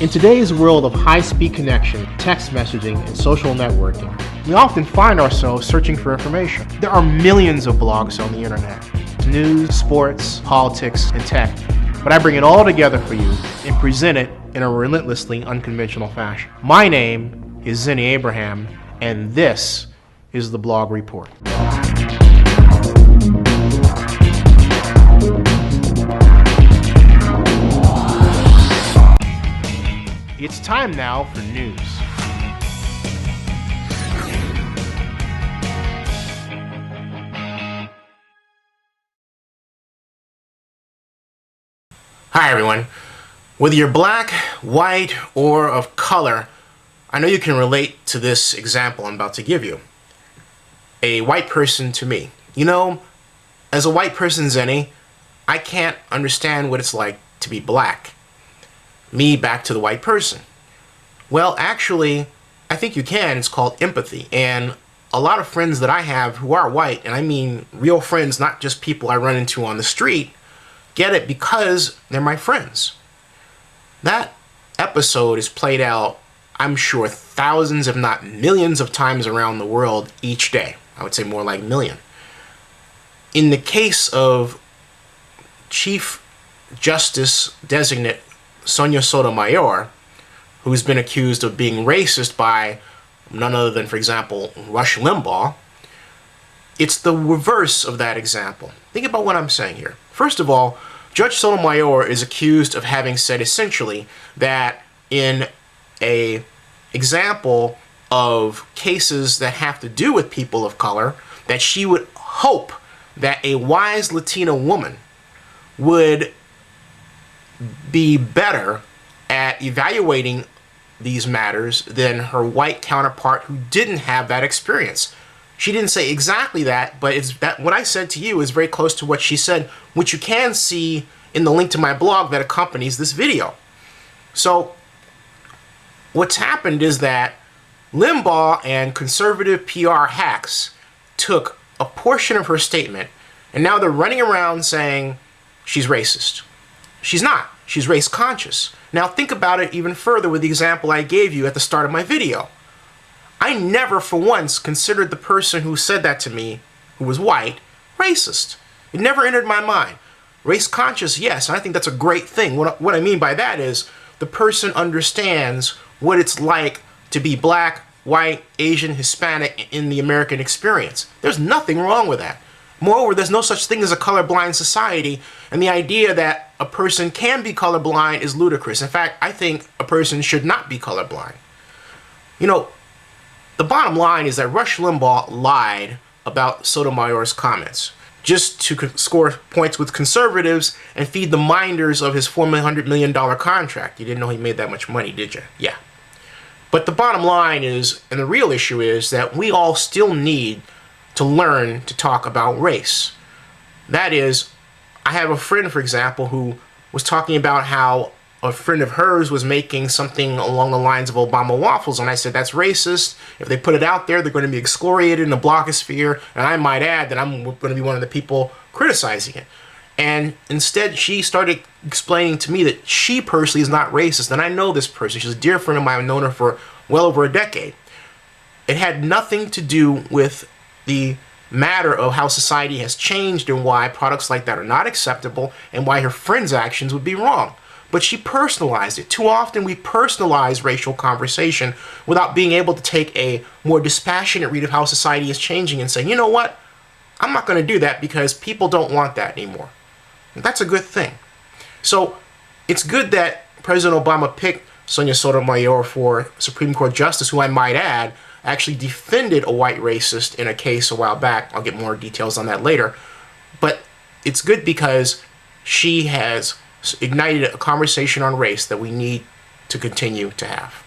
In today's world of high-speed connection, text messaging, and social networking, we often find ourselves searching for information. There are millions of blogs on the internet. News, sports, politics, and tech. But I bring it all together for you and present it in a relentlessly unconventional fashion. My name is Zenny Abraham, and this is the Blog Report. It's time now for news. Hi everyone. Whether you're black, white, or of color, I know you can relate to this example I'm about to give you. A white person to me. You know, as a white person, Zenny, I can't understand what it's like to be black. Me back to the white person. Well, actually, I think you can. It's called empathy. And a lot of friends that I have who are white, and I mean real friends, not just people I run into on the street, get it because they're my friends. That episode is played out, I'm sure, thousands if not millions of times around the world each day. I would say more like million. In the case of Chief Justice Designate Sonia Sotomayor, who's been accused of being racist by none other than, for example, Rush Limbaugh, it's the reverse of that example. Think about what I'm saying here. First of all, Judge Sotomayor is accused of having said essentially that in an example of cases that have to do with people of color, that she would hope that a wise Latina woman would be better at evaluating these matters than her white counterpart who didn't have that experience. She didn't say exactly that, but it's that what I said to you is very close to what she said, which you can see in the link to my blog that accompanies this video. So what's happened is that Limbaugh and conservative PR hacks took a portion of her statement, and now they're running around saying she's racist. She's not. She's race conscious. Now think about it even further with the example I gave you at the start of my video. I never for once considered the person who said that to me, who was white, racist. It never entered my mind. Race conscious, yes, and I think that's a great thing. What I mean by that is the person understands what it's like to be black, white, Asian, Hispanic in the American experience. There's nothing wrong with that. Moreover, there's no such thing as a colorblind society, and the idea that a person can be colorblind is ludicrous. In fact, I think a person should not be colorblind. You know, the bottom line is that Rush Limbaugh lied about Sotomayor's comments just to score points with conservatives and feed the minders of his $400 million contract. You didn't know he made that much money, did you? Yeah. But the bottom line is, and the real issue is, that we all still need to learn to talk about race. That is, I have a friend, for example, who was talking about how a friend of hers was making something along the lines of Obama waffles, and I said, that's racist. If they put it out there, they're going to be excoriated in the blogosphere, and I might add that I'm going to be one of the people criticizing it. And instead, she started explaining to me that she personally is not racist, and I know this person. She's a dear friend of mine. I've known her for well over a decade. It had nothing to do with the matter of how society has changed and why products like that are not acceptable and why her friend's actions would be wrong. But she personalized it. Too often we personalize racial conversation without being able to take a more dispassionate read of how society is changing and say, you know what? I'm not going to do that because people don't want that anymore. And that's a good thing. So it's good that President Obama picked Sonia Sotomayor for Supreme Court Justice, who I might add actually defended a white racist in a case a while back. I'll get more details on that later. But it's good because she has ignited a conversation on race that we need to continue to have.